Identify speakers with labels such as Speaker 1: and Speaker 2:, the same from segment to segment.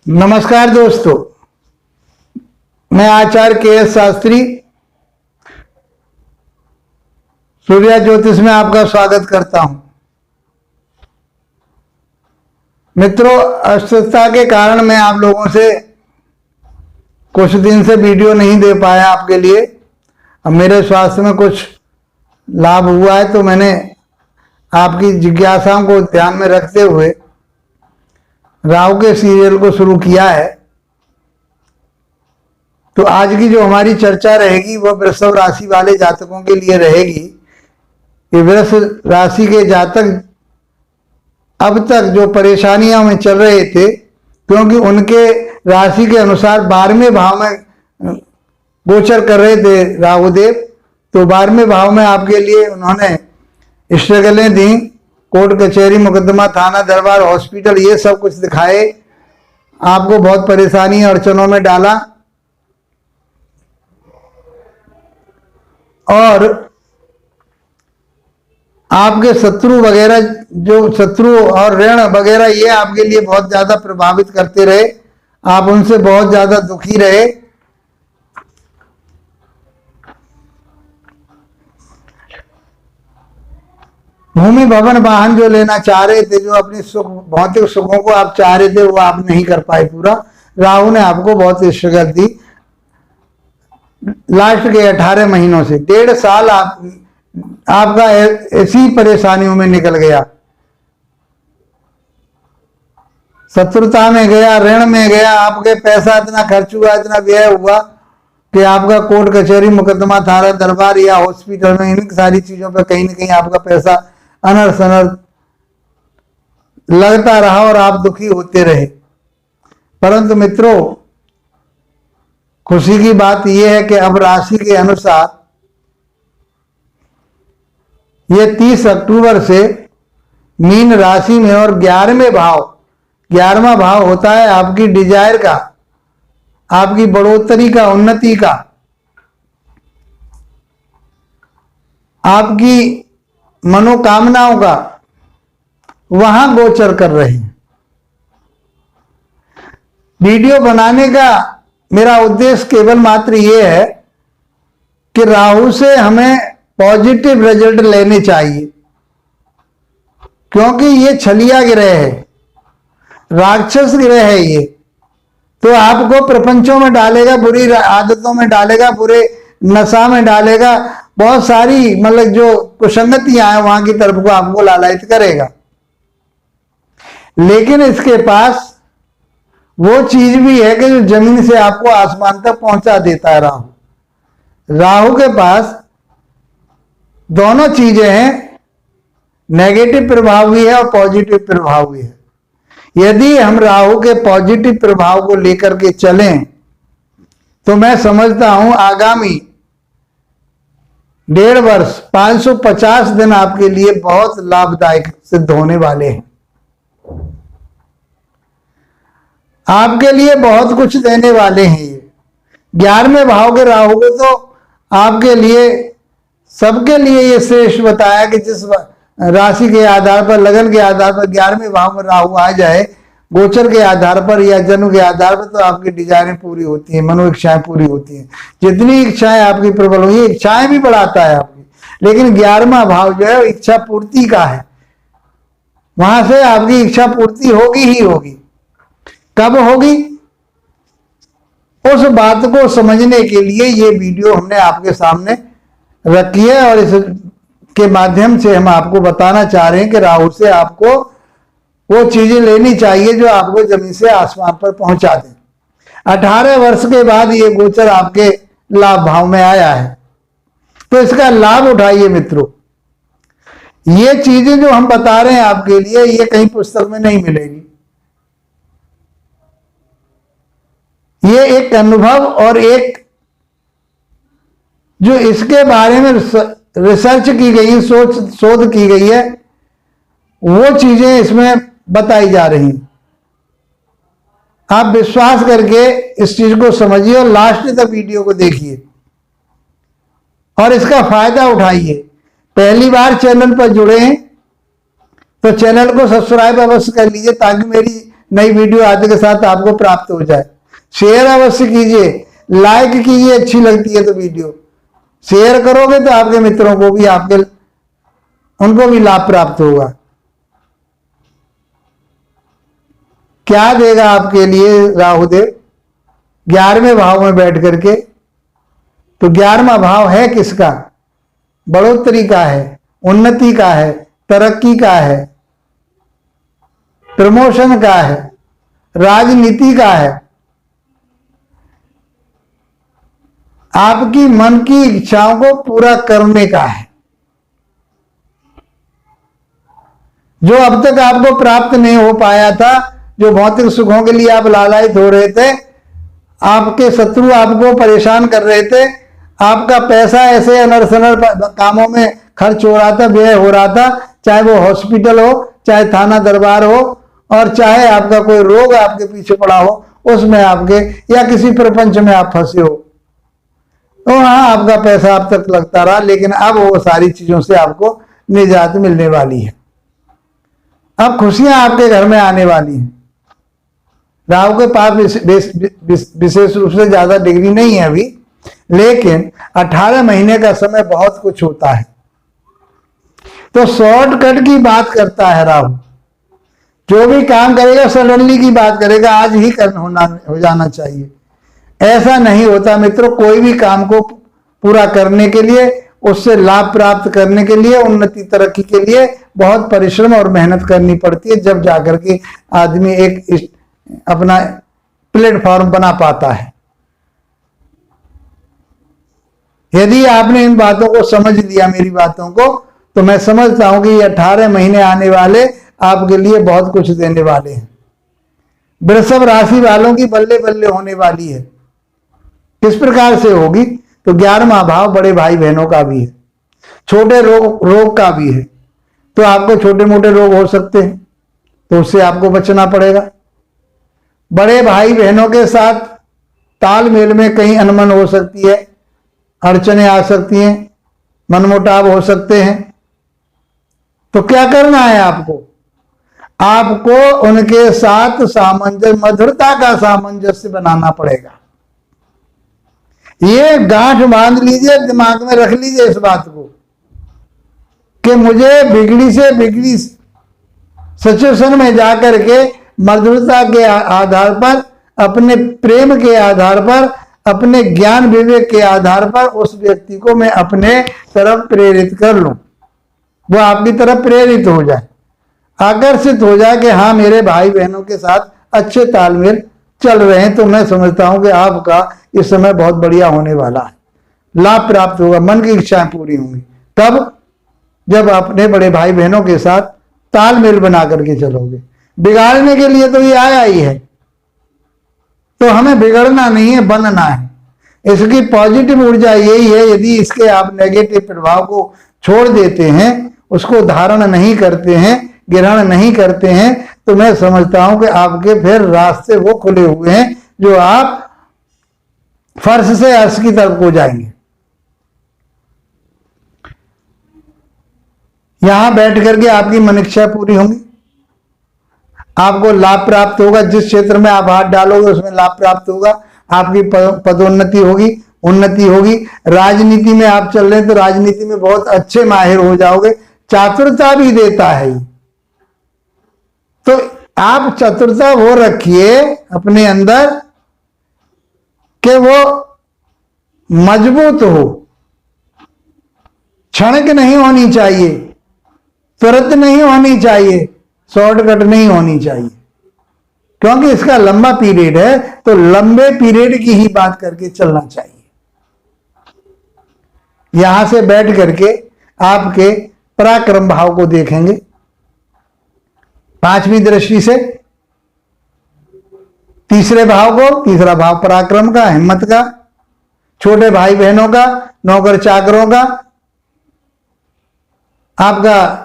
Speaker 1: नमस्कार दोस्तों, मैं आचार्य के.एस. शास्त्री सूर्या ज्योतिष में आपका स्वागत करता हूं। मित्रों, अस्वस्थता के कारण मैं आप लोगों से कुछ दिन से वीडियो नहीं दे पाया आपके लिए। अब मेरे स्वास्थ्य में कुछ लाभ हुआ है तो मैंने आपकी जिज्ञासाओं को ध्यान में रखते हुए राहु के सीरियल को शुरू किया है। तो आज की जो हमारी चर्चा रहेगी वह वृषभ राशि वाले जातकों के लिए रहेगी। ये वृषभ राशि के जातक अब तक जो परेशानियों में चल रहे थे, क्योंकि उनके राशि के अनुसार 12वें भाव में गोचर कर रहे थे राहुदेव, तो 12वें भाव में आपके लिए उन्होंने स्ट्रगलें दी। कोर्ट कचहरी, मुकदमा, थाना, दरबार, हॉस्पिटल, ये सब कुछ दिखाए, आपको बहुत परेशानी अड़चनों में डाला। और आपके शत्रु वगैरह, जो शत्रु और ऋण वगैरह, ये आपके लिए बहुत ज्यादा प्रभावित करते रहे। आप उनसे बहुत ज्यादा दुखी रहे। भूमि, भवन, वाहन जो लेना चाह रहे थे, जो अपनी सुख, भौतिक सुखों को आप चाह रहे थे, वो आप नहीं कर पाए पूरा। राहु ने आपको बहुत स्ट्रगल दी। लास्ट के 18 महीनों से 1.5 साल आपका ऐसी परेशानियों में निकल गया। शत्रुता में गया, ऋण में गया, आपके पैसा इतना खर्च हुआ, इतना व्यय हुआ कि आपका कोर्ट कचहरी, मुकदमा, थाना, दरबार या हॉस्पिटल में, इन सारी चीजों पर कहीं ना कहीं आपका पैसा अनर्थ शनर्थ लगता रहा और आप दुखी होते रहे। परंतु मित्रों, खुशी की बात यह है कि अब राशि के अनुसार ये 30 अक्टूबर से मीन राशि में, और 11वां भाव होता है आपकी डिजायर का, आपकी बढ़ोतरी का, उन्नति का, आपकी मनोकामनाओं का, वहां गोचर कर रहे हैं। वीडियो बनाने का मेरा उद्देश्य केवल मात्र यह है कि राहु से हमें पॉजिटिव रिजल्ट लेने चाहिए, क्योंकि ये छलिया ग्रह है, राक्षस ग्रह है ये। तो आपको प्रपंचों में डालेगा, बुरी आदतों में डालेगा, बुरे नशा में डालेगा, बहुत सारी मतलब जो कुसंगतियां हैं वहां की तरफ को आपको लालयित करेगा। लेकिन इसके पास वो चीज भी है कि जो जमीन से आपको आसमान तक पहुंचा देता है राहु। राहु के पास दोनों चीजें हैं, नेगेटिव प्रभाव भी है और पॉजिटिव प्रभाव भी है। यदि हम राहु के पॉजिटिव प्रभाव को लेकर के चलें तो मैं समझता हूं आगामी 1.5 वर्ष, 550 दिन आपके लिए बहुत लाभदायक सिद्ध होने वाले हैं। आपके लिए बहुत कुछ देने वाले हैं ये। 11वें भाव के राहु को तो आपके लिए, सबके लिए ये श्रेष्ठ बताया कि जिस राशि के आधार पर, लगन के आधार पर 11वें भाव में राहु आ जाए, गोचर के आधार पर या जन्म के आधार पर, तो आपकी डिजाइनें पूरी होती हैं, मनो इच्छाएं पूरी होती हैं। जितनी इच्छाएं आपकी प्रबल हुई, इच्छाएं भी बढ़ाता है आपकी, लेकिन 11वां भाव जो है वो इच्छा पूर्ति का है। वहां से आपकी इच्छा पूर्ति होगी ही होगी। कब होगी, उस बात को समझने के लिए ये वीडियो हमने आपके सामने रखी है, और इसके माध्यम से हम आपको बताना चाह रहे हैं कि राहु से आपको वो चीजें लेनी चाहिए जो आपको जमीन से आसमान पर पहुंचा दें। 18 वर्ष के बाद ये गोचर आपके लाभ भाव में आया है, तो इसका लाभ उठाइए मित्रों। ये चीजें जो हम बता रहे हैं आपके लिए, ये कहीं पुस्तक में नहीं मिलेगी। ये एक अनुभव और एक जो इसके बारे में रिसर्च की गई, शोध की गई है, वो चीजें इसमें बताई जा रही हैं। आप विश्वास करके इस चीज को समझिए और लास्ट तक वीडियो को देखिए और इसका फायदा उठाइए। पहली बार चैनल पर जुड़े हैं तो चैनल को सब्सक्राइब अवश्य कर लीजिए, ताकि मेरी नई वीडियो आते के साथ आपको प्राप्त हो जाए। शेयर अवश्य कीजिए, लाइक कीजिए, अच्छी लगती है तो वीडियो शेयर करोगे तो आपके मित्रों को भी उनको भी लाभ प्राप्त होगा। क्या देगा आपके लिए राहुदेव 11वें भाव में बैठ करके? तो 11वां भाव है किसका? बढ़ोतरी का है, उन्नति का है, तरक्की का है, प्रमोशन का है, राजनीति का है, आपकी मन की इच्छाओं को पूरा करने का है। जो अब तक आपको प्राप्त नहीं हो पाया था, जो भौतिक सुखों के लिए आप लालायित हो रहे थे, आपके शत्रु आपको परेशान कर रहे थे, आपका पैसा ऐसे अनर्सनर कामों में खर्च हो रहा था, व्यय हो रहा था, चाहे वो हॉस्पिटल हो, चाहे थाना दरबार हो, और चाहे आपका कोई रोग आपके पीछे पड़ा हो, उसमें आपके या किसी प्रपंच में आप फंसे हो, तो हाँ आपका पैसा अब तक लगता रहा, लेकिन अब वो सारी चीजों से आपको निजात मिलने वाली है। अब खुशियां आपके घर में आने वाली हैं। राहु के पास विशेष रूप से ज्यादा डिग्री नहीं है अभी, लेकिन 18 महीने का समय बहुत कुछ होता है। तो शॉर्टकट की बात करता है राहु। जो भी काम करेगा सडनली की बात करेगा, आज ही हो जाना चाहिए। ऐसा नहीं होता मित्रों। कोई भी काम को पूरा करने के लिए, उससे लाभ प्राप्त करने के लिए, उन्नति तरक्की के लिए बहुत परिश्रम और मेहनत करनी पड़ती है, जब जाकर के आदमी एक अपना प्लेटफॉर्म बना पाता है। यदि आपने इन बातों को समझ लिया, मेरी बातों को, तो मैं समझता हूं कि ये 18 महीने आने वाले आपके लिए बहुत कुछ देने वाले हैं। वृषभ राशि वालों की बल्ले बल्ले होने वाली है। किस प्रकार से होगी? तो 11वां भाव बड़े भाई बहनों का भी है, छोटे रोग का भी है। तो आपको छोटे मोटे रोग हो सकते हैं, तो उससे आपको बचना पड़ेगा। बड़े भाई बहनों के साथ तालमेल में कहीं अनमन हो सकती है, अड़चने आ सकती हैं, मनमुटाव हो सकते हैं। तो क्या करना है आपको? आपको उनके साथ सामंजस्य, मधुरता का सामंजस्य बनाना पड़ेगा। ये गांठ बांध लीजिए, दिमाग में रख लीजिए इस बात को कि मुझे बिगड़ी से बिगड़ी सिचुएशन में जाकर के मधुरता के आधार पर, अपने प्रेम के आधार पर, अपने ज्ञान विवेक के आधार पर उस व्यक्ति को मैं अपने तरफ प्रेरित कर लूं, वो आपकी तरफ प्रेरित हो जाए, आकर्षित हो जाए कि हाँ मेरे भाई बहनों के साथ अच्छे तालमेल चल रहे हैं। तो मैं समझता हूं कि आपका इस समय बहुत बढ़िया होने वाला है, लाभ प्राप्त होगा, मन की इच्छाएं पूरी होंगी। तब जब अपने बड़े भाई बहनों के साथ तालमेल बना करके चलोगे। बिगाड़ने के लिए तो ये आया ही है, तो हमें बिगड़ना नहीं है, बनना है। इसकी पॉजिटिव ऊर्जा यही है। यदि इसके आप नेगेटिव प्रभाव को छोड़ देते हैं, उसको धारण नहीं करते हैं, ग्रहण नहीं करते हैं, तो मैं समझता हूं कि आपके फिर रास्ते वो खुले हुए हैं जो आप फर्श से अर्श की तरफ को जाएंगे। यहां बैठ करके आपकी मन इच्छा पूरी होंगी, आपको लाभ प्राप्त होगा। जिस क्षेत्र में आप हाथ डालोगे उसमें लाभ प्राप्त होगा, आपकी पदोन्नति होगी, उन्नति होगी। राजनीति में आप चल रहे हैं तो राजनीति में बहुत अच्छे माहिर हो जाओगे। चातुरता भी देता है, तो आप चतुरता वो रखिए अपने अंदर कि वो मजबूत हो, क्षणिक नहीं होनी चाहिए, तुरंत नहीं होनी चाहिए, शॉर्टकट नहीं होनी चाहिए, क्योंकि इसका लंबा पीरियड है। तो लंबे पीरियड की ही बात करके चलना चाहिए। यहां से बैठ करके आपके पराक्रम भाव को देखेंगे 5वीं दृष्टि से, तीसरे भाव को, तीसरा भाव पराक्रम का, हिम्मत का, छोटे भाई बहनों का, नौकर चाकरों का, आपका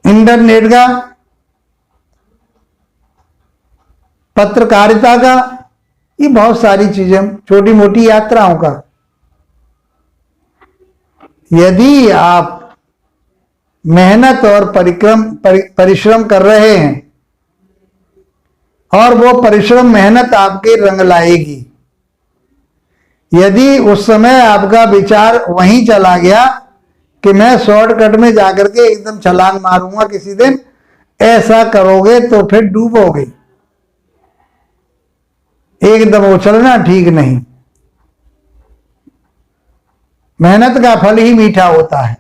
Speaker 1: इंटरनेट का, पत्रकारिता का, ये बहुत सारी चीजें, छोटी मोटी यात्राओं का। यदि आप मेहनत और परिश्रम कर रहे हैं और वो परिश्रम मेहनत आपके रंग लाएगी। यदि उस समय आपका विचार वहीं चला गया कि मैं शॉर्टकट में जाकर के एकदम छलांग मारूंगा किसी दिन, ऐसा करोगे तो फिर डूबोगे। एकदम उछलना ठीक नहीं। मेहनत का फल ही मीठा होता है।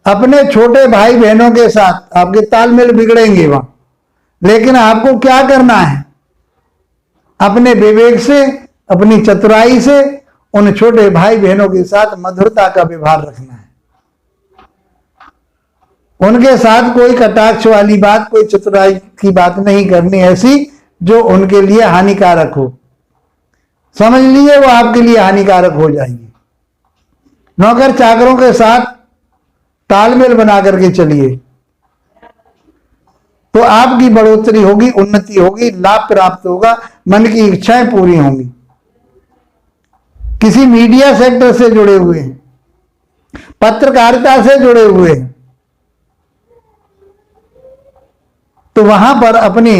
Speaker 1: अपने छोटे भाई बहनों के साथ आपके तालमेल बिगड़ेंगे वहां, लेकिन आपको क्या करना है? अपने विवेक से, अपनी चतुराई से उन छोटे भाई बहनों के साथ मधुरता का व्यवहार रखना है। उनके साथ कोई कटाक्ष वाली बात, कोई चतुराई की बात नहीं करनी ऐसी जो उनके लिए हानिकारक हो। समझ लीजिए वो आपके लिए हानिकारक हो जाएगी। नौकर चाकरों के साथ तालमेल बना करके चलिए तो आपकी बढ़ोतरी होगी, उन्नति होगी, लाभ प्राप्त होगा, मन की इच्छाएं पूरी होंगी। किसी मीडिया सेक्टर से जुड़े हुए हैं, पत्रकारिता से जुड़े हुए हैं, तो वहां पर अपनी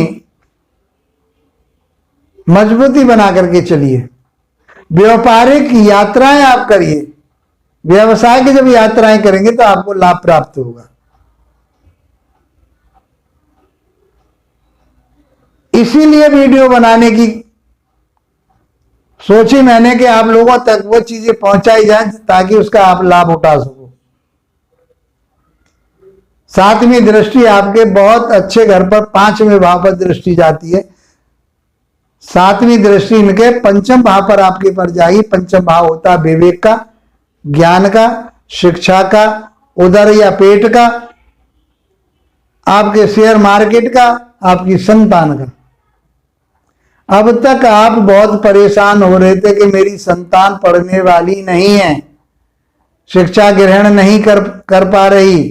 Speaker 1: मजबूती बना करके चलिए। व्यापारिक यात्राएं आप करिए। व्यवसाय की जब यात्राएं करेंगे तो आपको लाभ प्राप्त होगा। इसीलिए वीडियो बनाने की सोची मैंने कि आप लोगों तक वो चीजें पहुंचाई जाए ताकि उसका आप लाभ उठा सको। सातवीं दृष्टि आपके बहुत अच्छे घर पर 5वें भाव पर दृष्टि जाती है। सातवीं दृष्टि इनके पंचम भाव पर आपके पर जाएगी। पंचम भाव होता है विवेक का, ज्ञान का, शिक्षा का, उदर या पेट का, आपके शेयर मार्केट का, आपकी संतान का। अब तक आप बहुत परेशान हो रहे थे कि मेरी संतान पढ़ने वाली नहीं है, शिक्षा ग्रहण नहीं कर पा रही।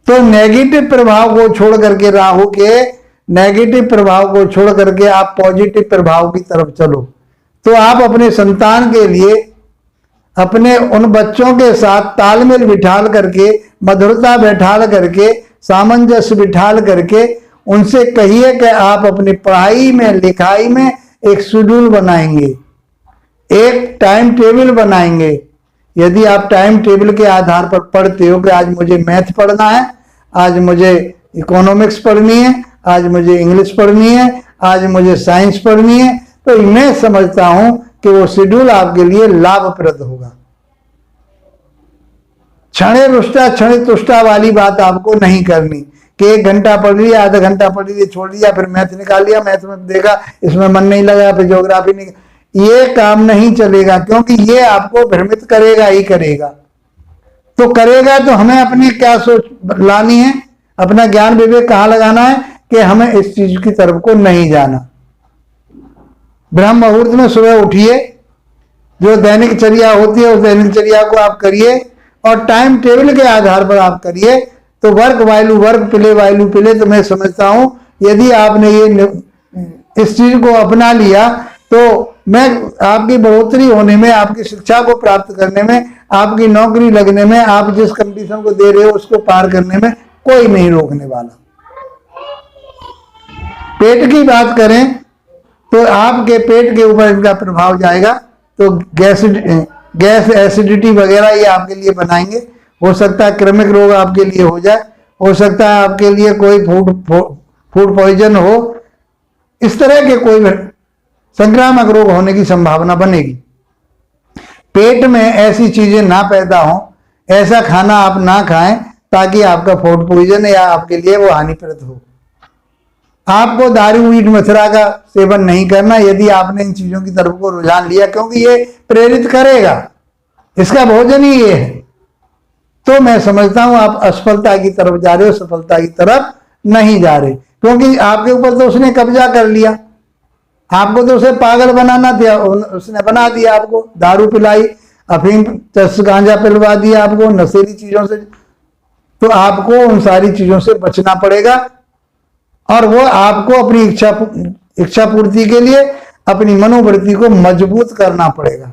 Speaker 1: तो नेगेटिव प्रभाव को छोड़ करके, राहु के नेगेटिव प्रभाव को छोड़ करके आप पॉजिटिव प्रभाव की तरफ चलो। तो आप अपने संतान के लिए अपने उन बच्चों के साथ तालमेल बिठाल करके, मधुरता बैठाल करके, सामंजस्य बिठाल करके उनसे कहिए कि आप अपनी पढ़ाई में, लिखाई में एक शेड्यूल बनाएंगे, एक टाइम टेबल बनाएंगे। यदि आप टाइम टेबल के आधार पर पढ़ते हो कि आज मुझे मैथ पढ़ना है, आज मुझे इकोनॉमिक्स पढ़नी है, आज मुझे इंग्लिश पढ़नी है, आज मुझे साइंस पढ़नी है, तो मैं समझता हूं कि वो शेड्यूल आपके लिए लाभप्रद होगा। क्षणे रुष्टा क्षणे तुष्टा वाली बात आपको नहीं करनी कि 1 घंटा पढ़ लिया, आधा घंटा पढ़ लिया, छोड़ दिया, फिर मैथ निकाल लिया, मैथ में देखा इसमें मन नहीं लगा, फिर ज्योग्राफी नहीं। ये काम नहीं चलेगा, क्योंकि ये आपको भ्रमित करेगा ही करेगा। तो करेगा तो हमें अपनी क्या सोच लानी है, अपना ज्ञान विवेक कहाँ लगाना है कि हमें इस चीज की तरफ को नहीं जाना। ब्रह्म मुहूर्त में सुबह उठिए, जो दैनिक चर्या होती है उस दैनिक चर्या को आप करिए और टाइम टेबल के आधार पर आप करिए। तो work Vailoo work, play Vailoo play. तो मैं समझता हूं यदि आपने ये इस चीज को अपना लिया तो मैं आपकी बढ़ोतरी होने में, आपकी शिक्षा को प्राप्त करने में, आपकी नौकरी लगने में, आप जिस कंपटीशन को दे रहे हो उसको पार करने में कोई नहीं रोकने वाला। पेट की बात करें तो आपके पेट के ऊपर इनका प्रभाव जाएगा, तो गैस एसिडिटी वगैरह ये आपके लिए बनाएंगे। हो सकता है क्रमिक रोग आपके लिए हो जाए, हो सकता है आपके लिए कोई फूड पॉइजन हो, इस तरह के कोई संक्रामक रोग होने की संभावना बनेगी। पेट में ऐसी चीजें ना पैदा हो, ऐसा खाना आप ना खाएं ताकि आपका फूड पॉइजन या आपके लिए वो हानिप्रद हो। आपको दारू मीट मथुरा का सेवन नहीं करना यदि आपने इन चीजों की तरफ को रुझान लिया, क्योंकि ये प्रेरित करेगा, इसका भोजन ही ये है। तो मैं समझता हूं आप असफलता की तरफ जा रहे हो, सफलता की तरफ नहीं जा रहे, क्योंकि आपके ऊपर तो उसने कब्जा कर लिया। आपको तो उसे पागल बनाना था, उसने बना दिया आपको, दारू पिलाई, अफीम चस गांजा पिलवा दिया आपको, नशीली चीजों से। तो आपको उन सारी चीजों से बचना पड़ेगा और वो आपको अपनी इच्छा पूर्ति के लिए अपनी मनोवृत्ति को मजबूत करना पड़ेगा।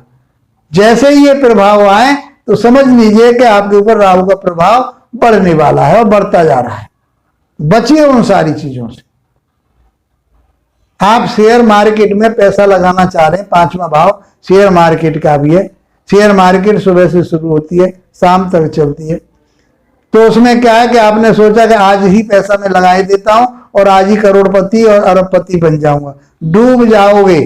Speaker 1: जैसे ही ये प्रभाव आए तो समझ लीजिए कि आपके ऊपर राहु का प्रभाव बढ़ने वाला है और बढ़ता जा रहा है। बचिए उन सारी चीजों से। आप शेयर मार्केट में पैसा लगाना चाह रहे हैं, 5वां भाव शेयर मार्केट का भी है। शेयर मार्केट सुबह से शुरू होती है, शाम तक चलती है। तो उसमें क्या है कि आपने सोचा कि आज ही पैसा मैं लगा ही देता हूं और आज ही करोड़पति और अरबपति बन जाऊंगा। डूब जाओगे।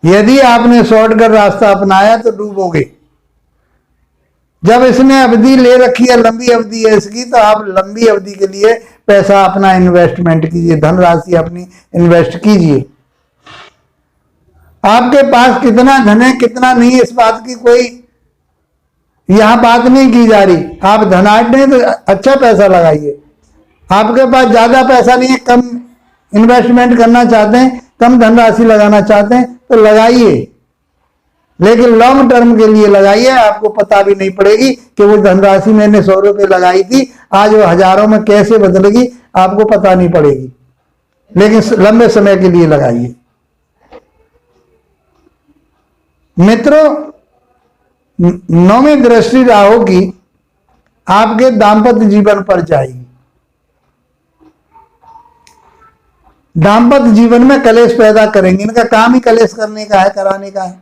Speaker 1: यदि आपने शॉर्टकट रास्ता अपनाया तो डूबोगे। जब इसने अवधि ले रखी है, लंबी अवधि है इसकी, तो आप लंबी अवधि के लिए पैसा अपना इन्वेस्टमेंट कीजिए, धनराशि अपनी इन्वेस्ट कीजिए। आपके पास कितना धन है कितना नहीं, इस बात की कोई यहां बात नहीं की जा रही। आप धनाढ्य हैं तो अच्छा पैसा लगाइए। आपके पास ज्यादा पैसा नहीं है, कम इन्वेस्टमेंट करना चाहते हैं, कम धनराशि लगाना चाहते हैं तो लगाइए, लेकिन लॉन्ग टर्म के लिए लगाइए। आपको पता भी नहीं पड़ेगी कि वो धनराशि मैंने 100 रुपये लगाई थी, आज वो हजारों में कैसे बदलेगी, आपको पता नहीं पड़ेगी। लेकिन लंबे समय के लिए लगाइए। मित्रों, 9वीं दृष्टि राहु की आपके दांपत्य जीवन पर जाएगी। दांपत्य जीवन में कलेश पैदा करेंगे। इनका काम ही कलेश करने का है, कराने का है,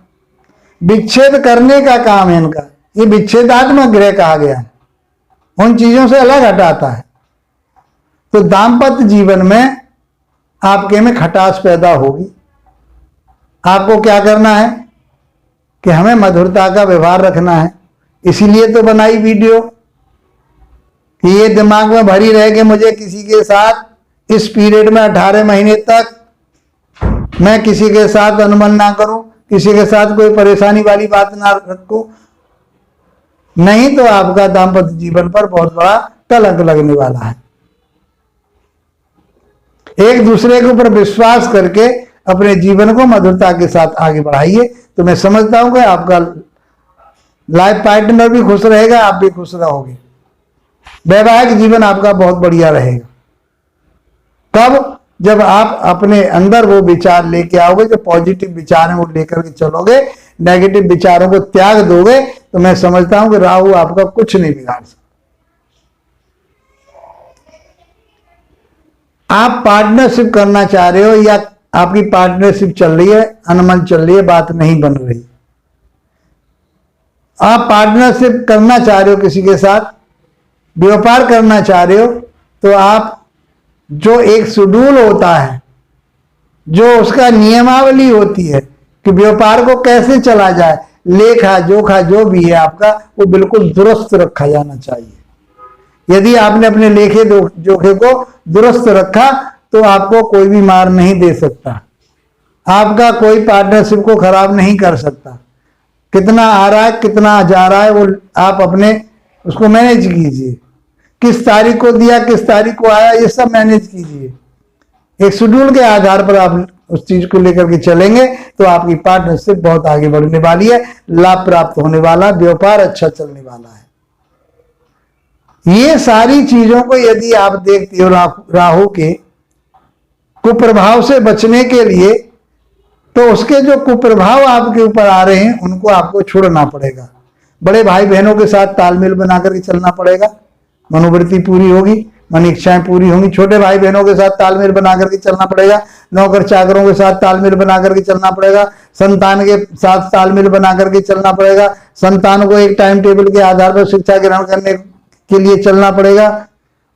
Speaker 1: विच्छेद करने का काम है इनका। ये विच्छेदात्मक ग्रह कहा गया है, उन चीजों से अलग हटाता है। तो दांपत्य जीवन में आपके में खटास पैदा होगी। आपको क्या करना है कि हमें मधुरता का व्यवहार रखना है। इसीलिए तो बनाई वीडियो कि ये दिमाग में भरी रहे कि मुझे किसी के साथ इस पीरियड में 18 महीने तक मैं किसी के साथ अनुबंध ना करूं, किसी के साथ कोई परेशानी वाली बात ना रखूं, नहीं तो आपका दाम्पत्य जीवन पर बहुत बड़ा कलंक लगने वाला है। एक दूसरे के ऊपर विश्वास करके अपने जीवन को मधुरता के साथ आगे बढ़ाइए, तो मैं समझता हूं कि आपका लाइफ पार्टनर भी खुश रहेगा, आप भी खुश रहोगे। वैवाहिक जीवन आपका बहुत बढ़िया रहेगा। कब? जब आप अपने अंदर वो विचार लेके आओगे, जो पॉजिटिव विचार है वो लेकर के चलोगे, नेगेटिव विचारों को त्याग दोगे, तो मैं समझता हूं कि राहु आपका कुछ नहीं बिगाड़ सकता। आप पार्टनरशिप करना चाह रहे हो या आपकी पार्टनरशिप चल रही है, अनमन चल रही है, बात नहीं बन रही, आप पार्टनरशिप करना चाह रहे हो, किसी के साथ व्यापार करना चाह रहे हो, तो आप जो एक शेड्यूल होता है, जो उसका नियमावली होती है कि व्यापार को कैसे चला जाए, लेखा जोखा जो भी है आपका, वो बिल्कुल दुरुस्त रखा जाना चाहिए। यदि आपने अपने लेखे जोखे को दुरुस्त रखा तो आपको कोई भी मार नहीं दे सकता, आपका कोई पार्टनरशिप को खराब नहीं कर सकता। कितना आ रहा है कितना जा रहा है वो आप अपने उसको मैनेज कीजिए। किस तारीख को दिया, किस तारीख को आया, ये सब मैनेज कीजिए। एक शेड्यूल के आधार पर आप उस चीज को लेकर के चलेंगे तो आपकी पार्टनरशिप बहुत आगे बढ़ने वाली है, लाभ प्राप्त होने वाला, व्यापार अच्छा चलने वाला है। ये सारी चीजों को यदि आप देखते हो राहु के कुप्रभाव से बचने के लिए, तो उसके जो कुप्रभाव आपके ऊपर आ रहे हैं उनको आपको छोड़ना पड़ेगा। बड़े भाई बहनों के साथ तालमेल बनाकर के चलना पड़ेगा, मनोवृत्ति पूरी होगी, मन इच्छाएं पूरी होंगी। छोटे भाई बहनों के साथ तालमेल बनाकर के चलना पड़ेगा, नौकर चाकरों के साथ तालमेल बनाकर के चलना पड़ेगा, संतान के साथ तालमेल बनाकर के चलना पड़ेगा, संतान को एक टाइम टेबल के आधार पर शिक्षा ग्रहण करने के लिए चलना पड़ेगा।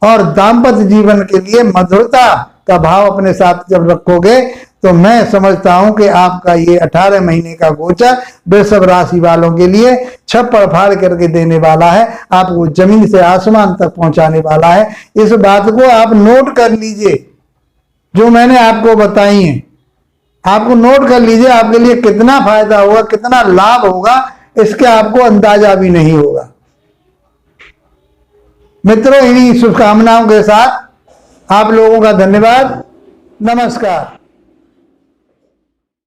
Speaker 1: और दाम्पत्य जीवन के लिए मधुरता का भाव अपने साथ जब रखोगे तो मैं समझता हूं कि आपका ये 18 महीने का गोचर वृषभ राशि वालों के लिए छप्पड़ फाड़ करके देने वाला है, आपको जमीन से आसमान तक पहुंचाने वाला है। इस बात को आप नोट कर लीजिए, जो मैंने आपको बताई है आपको नोट कर लीजिए। आपके लिए कितना फायदा होगा, कितना लाभ होगा, इसके आपको अंदाजा भी नहीं होगा। मित्रों, इन्हीं शुभकामनाओं के साथ आप लोगों का धन्यवाद। नमस्कार।